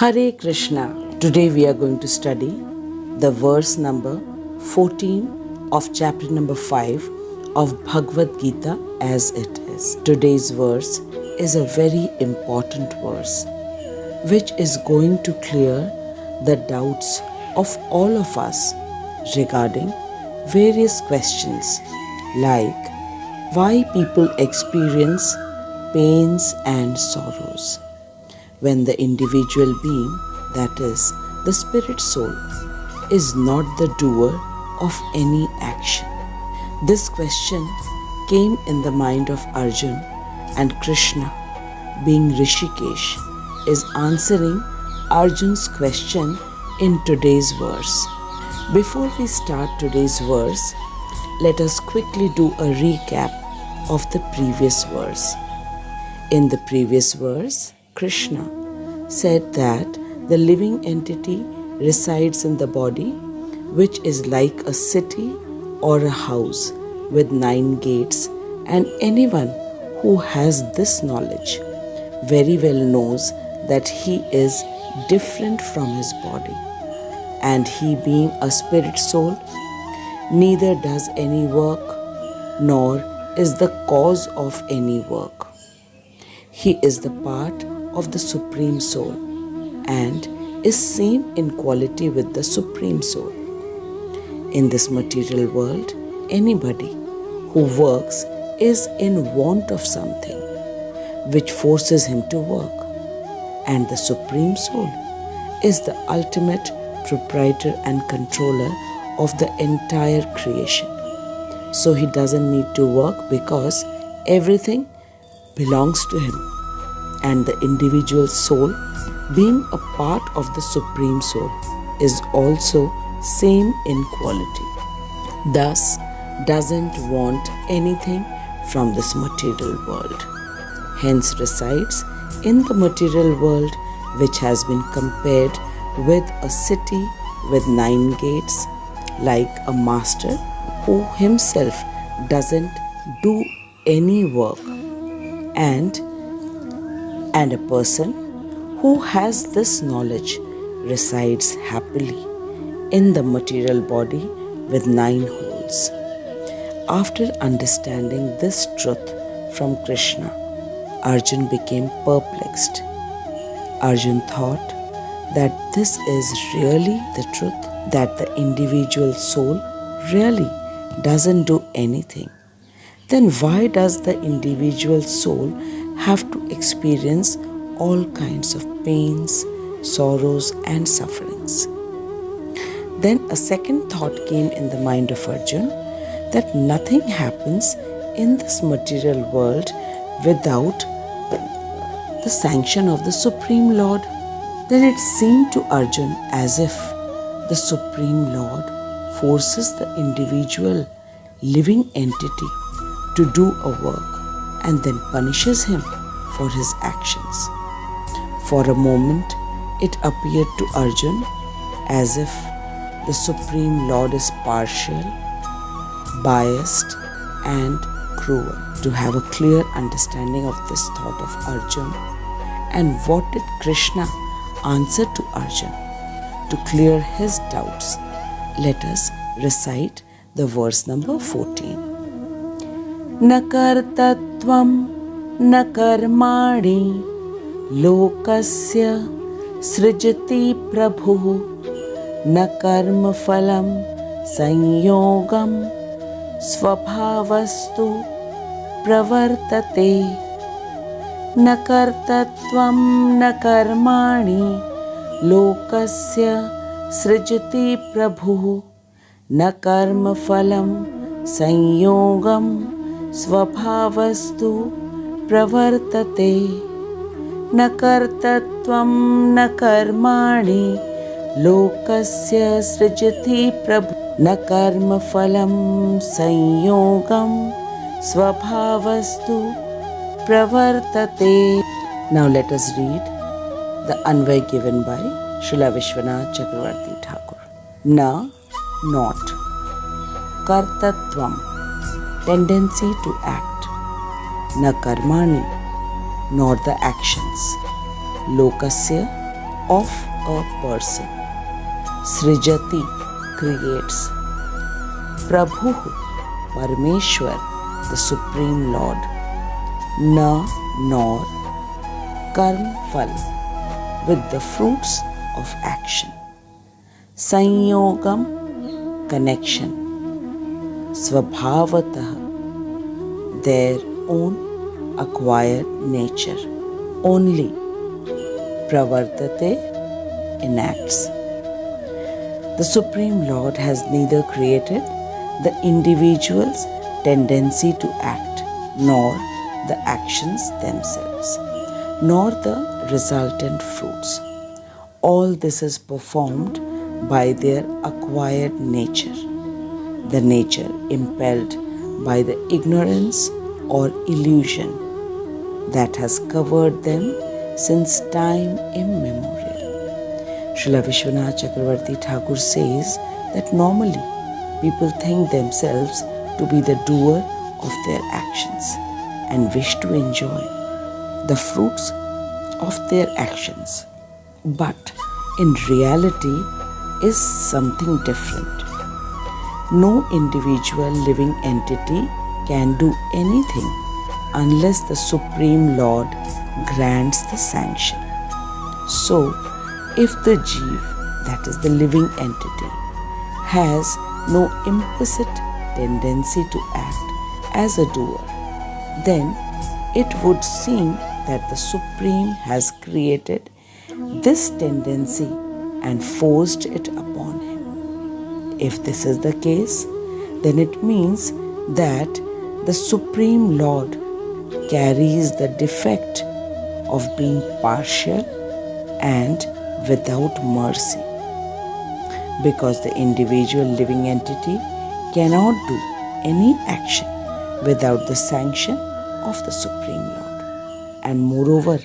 Hare Krishna. Today we are going to study the verse number 14 of chapter number 5 of Bhagwat Gita as it is. Today's verse is a very important verse which is going to clear the doubts of all of us regarding various questions like why people experience pains and sorrows when the individual being, that is, the spirit soul, is not the doer of any action. This question came in the mind of Arjun, and Krishna, being Rishikesh, is answering Arjun's question in today's verse. Before we start today's verse, let us quickly do a recap of the previous verse. In the previous verse, Krishna said that the living entity resides in the body, which is like a city or a house with 9 gates, and anyone who has this knowledge very well knows that he is different from his body, and he being a spirit soul neither does any work nor is the cause of any work. He is the part of the Supreme Soul and is same in quality with the Supreme Soul. In this material world, anybody who works is in want of something which forces him to work, and the Supreme Soul is the ultimate proprietor and controller of the entire creation. So he doesn't need to work because everything belongs to him. And the individual soul, being a part of the Supreme Soul, is also same in quality. Thus, doesn't want anything from this material world. Hence resides in the material world, which has been compared with a city with 9 gates, like a master who himself doesn't do any work, and a person who has this knowledge resides happily in the material body with 9 holes. After understanding this truth from Krishna, Arjun became perplexed. Arjun thought that this is really the truth, that the individual soul really doesn't do anything. Then why does the individual soul have to experience all kinds of pains, sorrows and sufferings? Then a second thought came in the mind of Arjun, that nothing happens in this material world without the sanction of the Supreme Lord. Then it seemed to Arjun as if the Supreme Lord forces the individual living entity to do a work and then punishes him for his actions. For a moment, it appeared to Arjun as if the Supreme Lord is partial, biased and cruel. To have a clear understanding of this thought of Arjun, and what did Krishna answer to Arjun to clear his doubts, let us recite the verse number 14. न कर्तृत्वं न कर्माणि लोकस्य सृजति प्रभुः न कर्मफलं संयोगं स्वभावस्तु प्रवर्तते न कर्तृत्वं न कर्माणि लोकस्य सृजति प्रभुः न कर्मफलं संयोगं स्वभावस्तु प्रवर्तते न कर्तृत्वं न कर्माणि लोकस्य सृजति प्रभुः न कर्मफलं संयोगं स्वभावस्तु प्रवर्तते. Now let us read the Anvay given by Srila Vishwanath Chakravarti Thakur. Na, not. Kartatvam, tendency to act. Na karmani, nor the actions. Lokasya, of a person. Srijati creates. Prabhu, Parameshwar, the Supreme Lord. Na, nor, karm phal, with the fruits of action. Sanyogam, connection. Svabhavatah, their own acquired nature. Only. Pravartate, enacts. The Supreme Lord has neither created the individual's tendency to act, nor the actions themselves, nor the resultant fruits. All this is performed by their acquired nature, the nature impelled by the ignorance or illusion that has covered them since time immemorial. Srila Vishwanath Chakravarti Thakur says that normally people think themselves to be the doer of their actions and wish to enjoy the fruits of their actions. But in reality is something different. No individual living entity can do anything unless the Supreme Lord grants the sanction. So, if the Jeev, that is the living entity, has no implicit tendency to act as a doer, then it would seem that the Supreme has created this tendency and forced it upon him. If this is the case, then it means that the Supreme Lord carries the defect of being partial and without mercy, because the individual living entity cannot do any action without the sanction of the Supreme Lord. And moreover,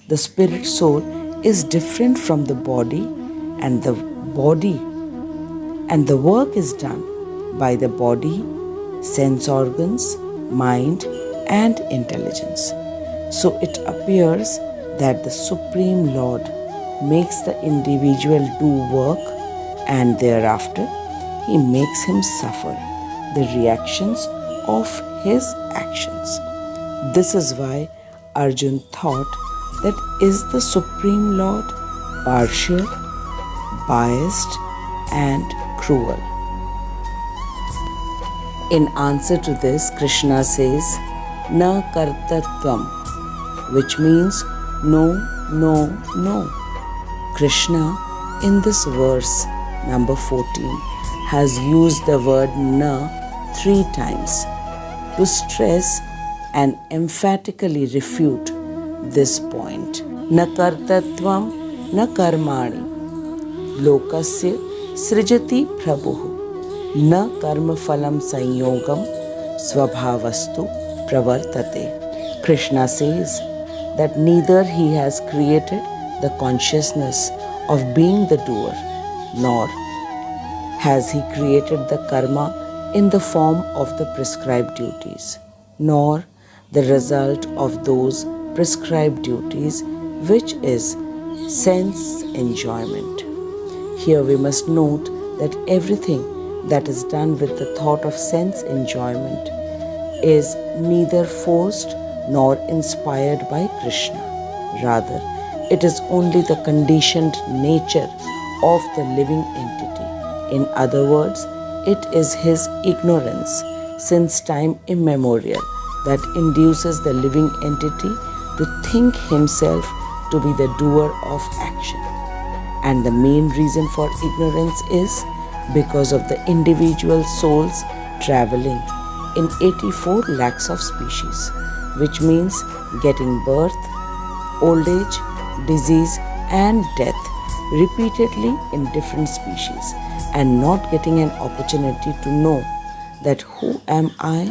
the spirit soul is different from the body, and the work is done by the body, sense organs, mind, and intelligence. So it appears that the Supreme Lord makes the individual do work, and thereafter he makes him suffer the reactions of his actions. This is why Arjun thought that is the Supreme Lord partial, biased, and cruel. In answer to this, Krishna says, Na kartatvam, which means no, no, no. Krishna in this verse number 14 has used the word na 3 times to stress and emphatically refute this point. Na kartatvam na karmani lokasya srijati prabhu na karma phalam sanyogam svabhavastu pravartate. Krishna says that neither he has created the consciousness of being the doer, nor has he created the karma in the form of the prescribed duties, nor the result of those prescribed duties, which is sense enjoyment. Here we must note that everything that is done with the thought of sense enjoyment is neither forced nor inspired by Krishna. Rather, it is only the conditioned nature of the living entity. In other words, it is his ignorance since time immemorial that induces the living entity to think himself to be the doer of action. And the main reason for ignorance is because of the individual souls traveling in 84 lakhs of species, which means getting birth, old age, disease and death repeatedly in different species, and not getting an opportunity to know that who am I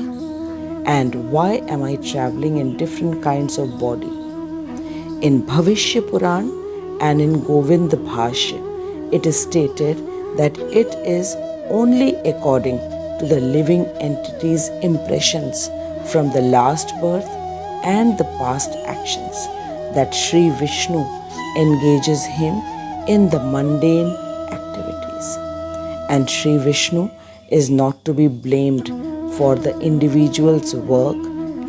and why am I traveling in different kinds of body. In Bhavishya Puran and in Govind Bhashya, it is stated that it is only according to the living entity's impressions from the last birth and the past actions that Sri Vishnu engages him in the mundane activities. And Sri Vishnu is not to be blamed for the individual's work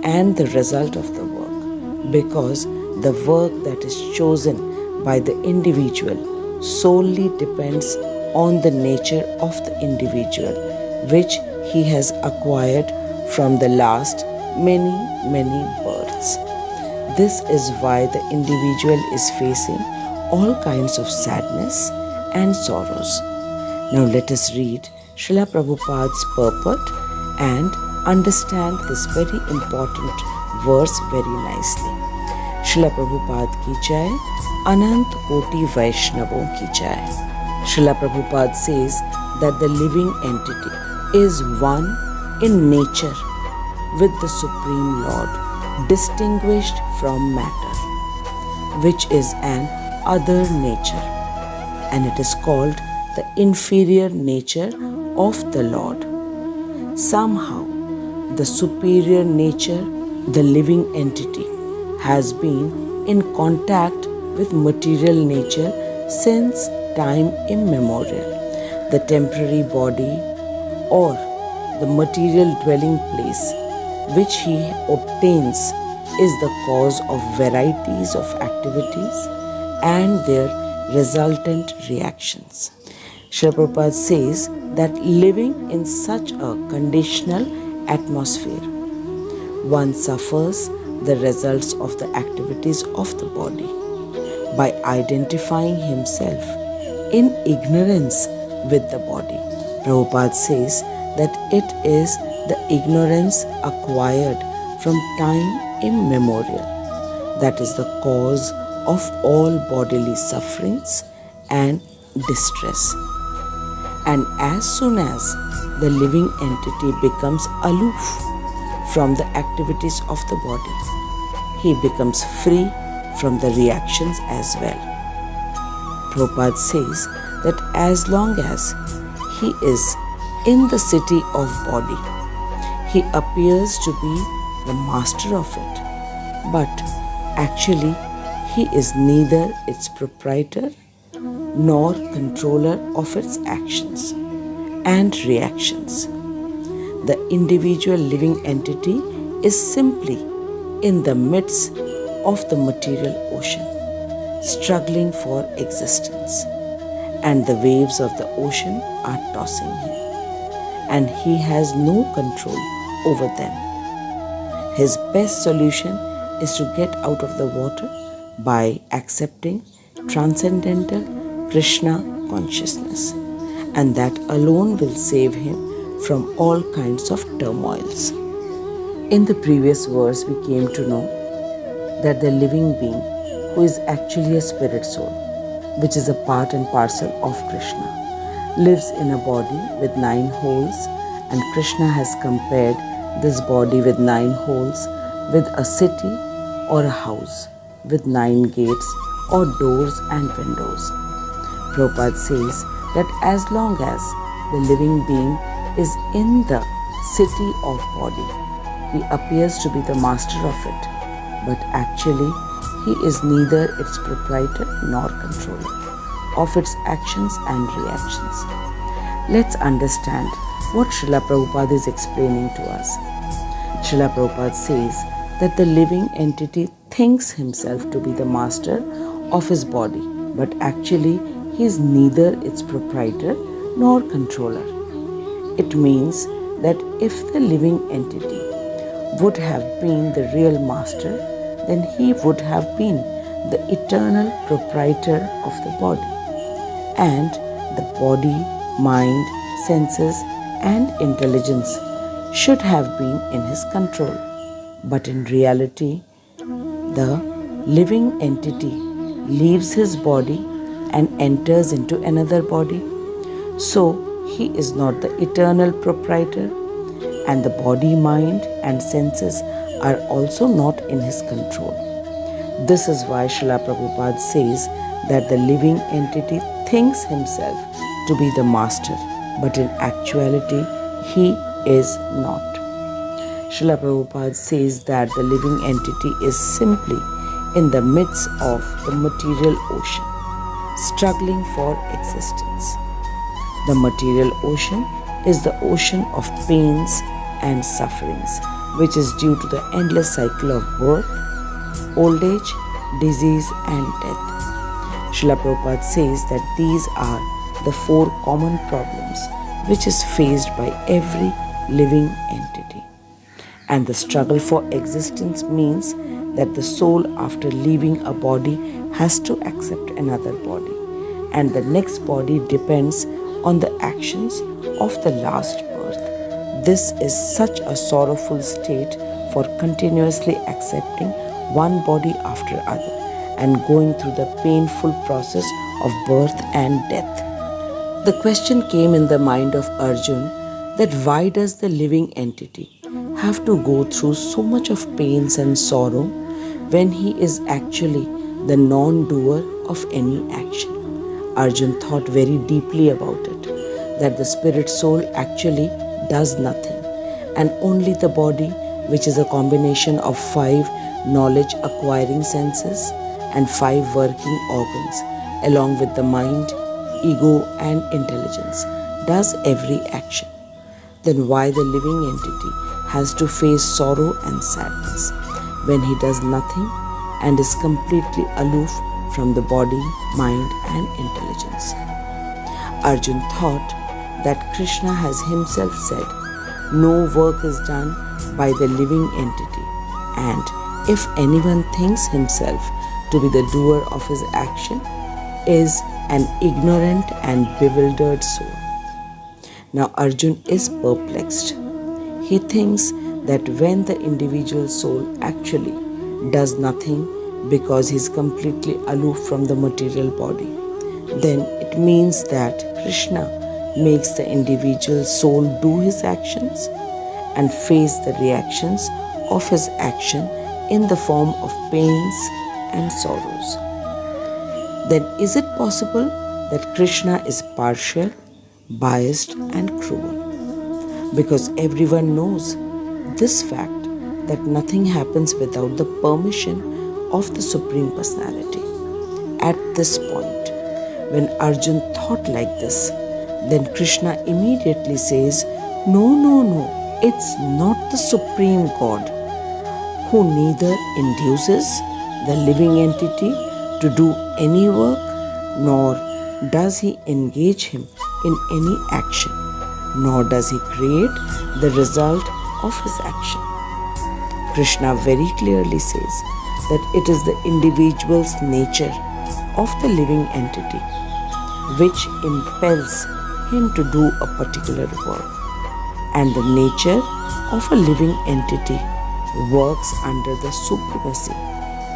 and the result of the work, because the work that is chosen by the individual solely depends on the nature of the individual, which he has acquired from the last many births. This is why the individual is facing all kinds of sadness and sorrows. Now let us read Srila Prabhupada's purport and understand this very important verse very nicely. Srila Prabhupada ki jai, Anant Koti Vaishnavon ki jai. Srila Prabhupada says that the living entity is one in nature with the Supreme Lord, distinguished from matter, which is an other nature, and it is called the inferior nature of the Lord. Somehow, the superior nature, the living entity, has been in contact with material nature since time immemorial. The temporary body or the material dwelling place which he obtains is the cause of varieties of activities and their resultant reactions. Srila Prabhupada says that living in such a conditional atmosphere, one suffers the results of the activities of the body by identifying himself in ignorance with the body. Prabhupada says that it is the ignorance acquired from time immemorial that is the cause of all bodily sufferings and distress. And as soon as the living entity becomes aloof from the activities of the body, he becomes free from the reactions as well. Prabhupada says that as long as he is in the city of body, he appears to be the master of it, but actually he is neither its proprietor nor controller of its actions and reactions. The individual living entity is simply in the midst of the material ocean, struggling for existence, and the waves of the ocean are tossing him, and he has no control over them. His best solution is to get out of the water by accepting transcendental Krishna consciousness, and that alone will save him from all kinds of turmoils. In the previous verse, we came to know that the living being, who is actually a spirit soul, which is a part and parcel of Krishna, lives in a body with 9 holes, and Krishna has compared this body with 9 holes with a city or a house with 9 gates or doors and windows. Prabhupada says that as long as the living being is in the city of body, he appears to be the master of it, but actually he is neither its proprietor nor controller of its actions and reactions. Let's understand what Srila Prabhupada is explaining to us. Srila Prabhupada says that the living entity thinks himself to be the master of his body, but actually he is neither its proprietor nor controller. It means that if the living entity would have been the real master, then he would have been the eternal proprietor of the body, and the body, mind, senses, and intelligence should have been in his control. But in reality, the living entity leaves his body and enters into another body. So he is not the eternal proprietor, and the body, mind, and senses are also not in his control. This is why Srila Prabhupada says that the living entity thinks himself to be the master, but in actuality he is not. Srila Prabhupada says that the living entity is simply in the midst of the material ocean, struggling for existence. The material ocean is the ocean of pains and sufferings, which is due to the endless cycle of birth, old age, disease, and death. Srila Prabhupada says that these are the four common problems which is faced by every living entity. And the struggle for existence means that the soul, after leaving a body, has to accept another body, and the next body depends on the actions of the last birth. This is such a sorrowful state for continuously accepting one body after other and going through the painful process of birth and death. The question came in the mind of Arjun that why does the living entity have to go through so much of pains and sorrow when he is actually the non-doer of any action? Arjun thought very deeply about it, that the spirit soul actually does nothing, and only the body, which is a combination of 5 knowledge acquiring senses and 5 working organs, along with the mind, ego and intelligence, does every action. Then why the living entity has to face sorrow and sadness when he does nothing and is completely aloof from the body, mind and intelligence? Arjun thought that Krishna has himself said, no work is done by the living entity, and if anyone thinks himself to be the doer of his action, is an ignorant and bewildered soul. Now Arjun is perplexed. He thinks that when the individual soul actually does nothing because he is completely aloof from the material body, then it means that Krishna makes the individual soul do his actions and face the reactions of his action in the form of pains and sorrows. Then is it possible that Krishna is partial, biased and cruel? Because everyone knows this fact that nothing happens without the permission of the Supreme Personality. At this point, when Arjun thought like this, then Krishna immediately says, no, it's not the Supreme God who neither induces the living entity to do any work, nor does he engage him in any action, nor does he create the result of his action. Krishna very clearly says that it is the individual's nature of the living entity which impels him to do a particular work, and the nature of a living entity works under the supremacy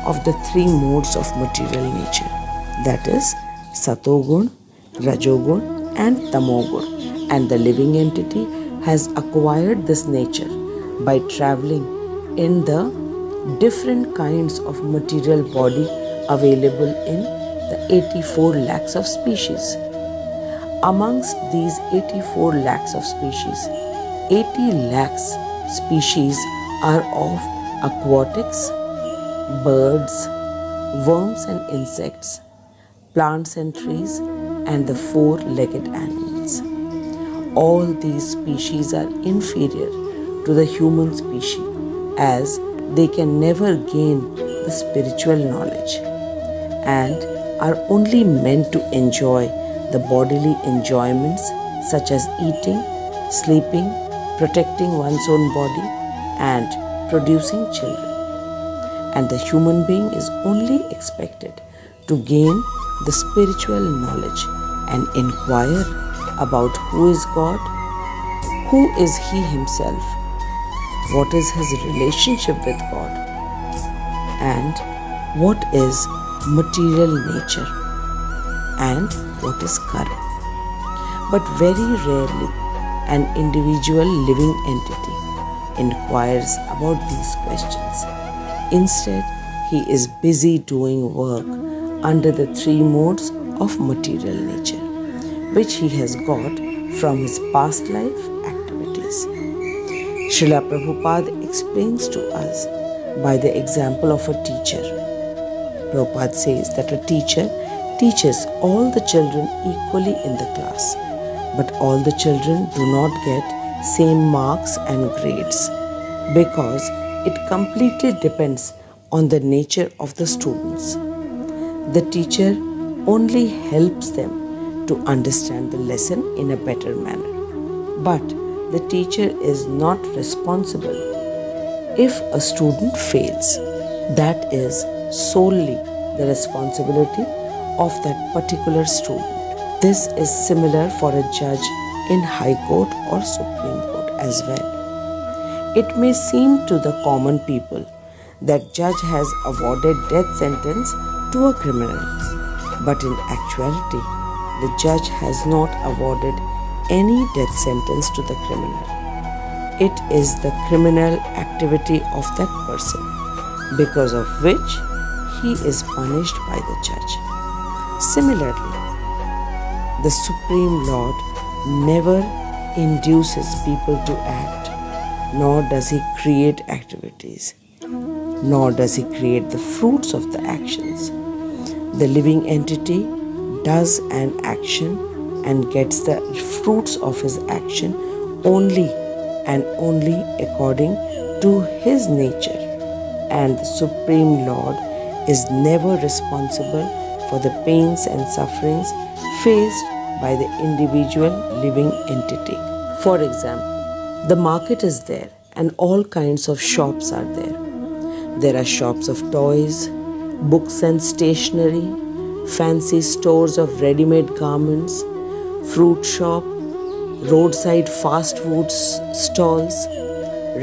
of the 3 modes of material nature, that is Satogun, Rajogun and Tamogun, and the living entity has acquired this nature by traveling in the different kinds of material body available in the 84 lakhs of species. Amongst these 84 lakhs of species, 80 lakhs species are of aquatics, birds, worms and insects, plants and trees, and the 4-legged animals. All these species are inferior to the human species, as they can never gain the spiritual knowledge and are only meant to enjoy the bodily enjoyments such as eating, sleeping, protecting one's own body and producing children. And the human being is only expected to gain the spiritual knowledge and inquire about who is God, who is He Himself, what is His relationship with God, and what is material nature, and what is karma. But very rarely an individual living entity inquires about these questions. Instead, he is busy doing work under the 3 modes of material nature, which he has got from his past life activities. Srila Prabhupada explains to us by the example of a teacher. Prabhupada says that a teacher teaches all the children equally in the class, but all the children do not get same marks and grades because it completely depends on the nature of the students. The teacher only helps them to understand the lesson in a better manner. But the teacher is not responsible if a student fails. That is solely the responsibility of that particular student. This is similar for a judge in High Court or Supreme Court as well. It may seem to the common people that judge has awarded death sentence to a criminal, but in actuality, the judge has not awarded any death sentence to the criminal. It is the criminal activity of that person, because of which he is punished by the judge. Similarly, the Supreme Lord never induces people to act, nor does he create activities, nor does he create the fruits of the actions. The living entity does an action and gets the fruits of his action only and only according to his nature. And the Supreme Lord is never responsible for the pains and sufferings faced by the individual living entity. For example, the market is there and all kinds of shops are there. There are shops of toys, books and stationery, fancy stores of ready-made garments, fruit shop, roadside fast food stalls,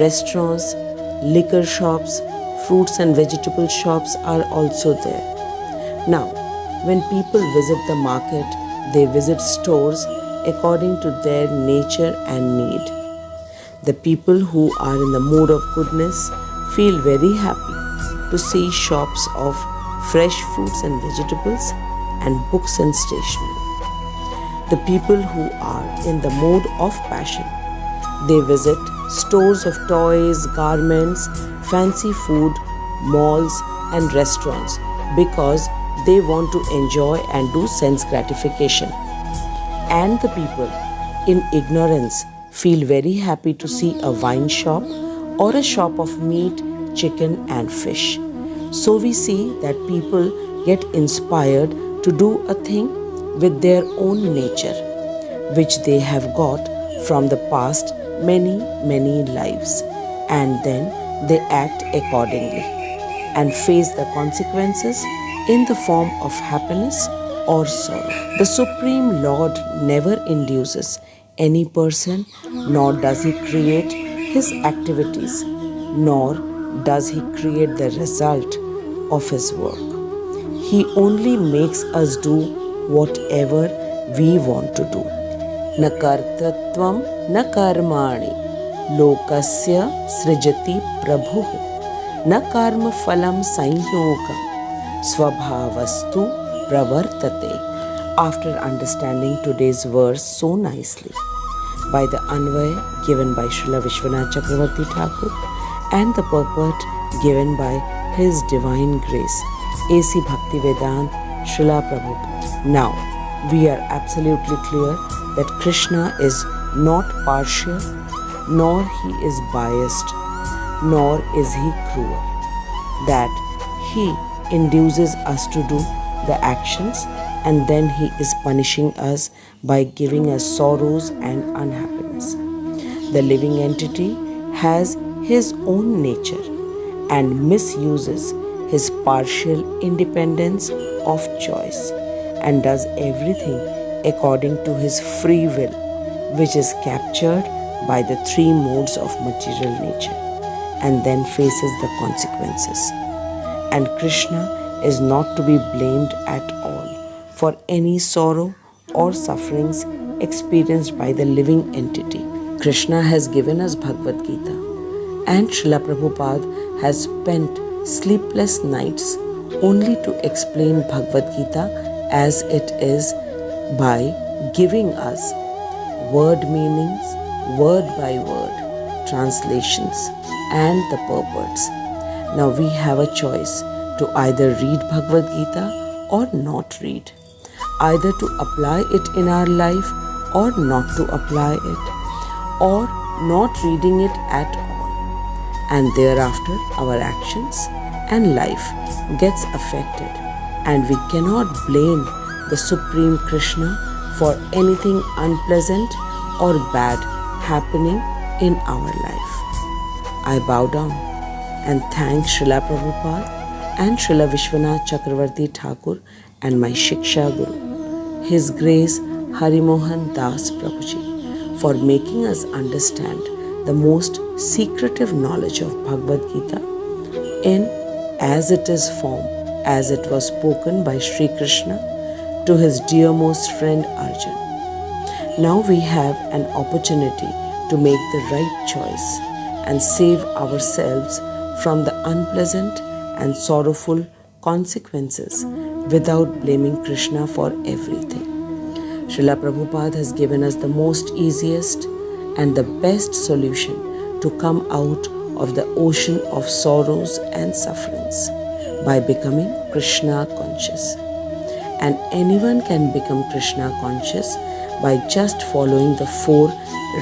restaurants, liquor shops, fruits and vegetable shops are also there. Now, when people visit the market, they visit stores according to their nature and need. The people who are in the mood of goodness feel very happy to see shops of fresh fruits and vegetables and books and stationery. The people who are in the mood of passion, they visit stores of toys, garments, fancy food, malls and restaurants because they want to enjoy and do sense gratification. And the people in ignorance feel very happy to see a wine shop or a shop of meat, chicken and fish. So we see that people get inspired to do a thing with their own nature, which they have got from the past many lives, and then they act accordingly and face the consequences in the form of happiness or sorrow. The Supreme Lord never induces any person, nor does he create his activities, nor does he create the result of his work. He only makes us do whatever we want to do. Na kartatvam na karmani lokasya srijati prabhuh na karma phalam sanyogam svabhavastu pravartate. After understanding today's verse so nicely by the Anvaya given by Srila Vishwanath Chakravarti Thakur and the purport given by His Divine Grace, A.C. Bhaktivedanta Srila Prabhupada. Now, we are absolutely clear that Krishna is not partial, nor he is biased, nor is he cruel. That he induces us to do the actions and then he is punishing us by giving us sorrows and unhappiness. The living entity has his own nature and misuses his partial independence of choice and does everything according to his free will, which is captured by the three modes of material nature and then faces the consequences. And Krishna is not to be blamed at all for any sorrow or sufferings experienced by the living entity. Krishna has given us Bhagwat Gita, and Srila Prabhupada has spent sleepless nights only to explain Bhagwat Gita as it is by giving us word meanings, word by word, translations and the purports. Now we have a choice to either read Bhagwat Gita or not read. either to apply it in our life or not to apply it, or not reading it at all, and thereafter our actions and life gets affected, and we cannot blame the Supreme Krishna for anything unpleasant or bad happening in our life. I bow down and thank Srila Prabhupada and Srila Vishwanath Chakravarti Thakur and my Shiksha Guru, His Grace Harimohan Das Prabhuji, for making us understand the most secretive knowledge of Bhagwat Gita in as it is form, as it was spoken by Sri Krishna to his dearmost friend Arjun. Now we have an opportunity to make the right choice and save ourselves from the unpleasant and sorrowful consequences without blaming Krishna for everything. Srila Prabhupada has given us the most easiest and the best solution to come out of the ocean of sorrows and sufferings by becoming Krishna conscious. And anyone can become Krishna conscious by just following the 4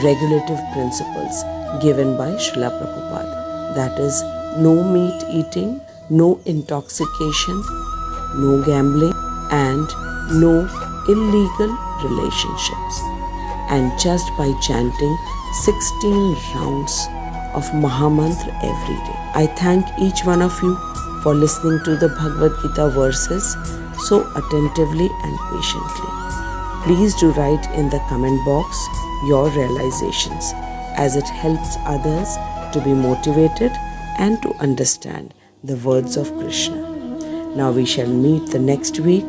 regulative principles given by Srila Prabhupada. That is, no meat eating, no intoxication, no gambling, and no illegal relationships. And just by chanting 16 rounds of Mahamantra every day. I thank each one of you for listening to the Bhagavad Gita verses so attentively and patiently. Please do write in the comment box your realizations, as it helps others to be motivated and to understand the words of Krishna. Now we shall meet the next week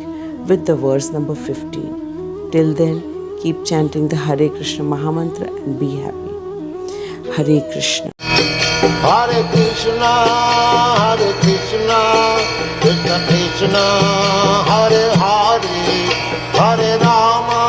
with the verse number 15. Till then, keep chanting the Hare Krishna Mahamantra and be happy. Hare Krishna. Hare Krishna, Hare Krishna, Krishna Krishna, Hare Hare, Hare Rama,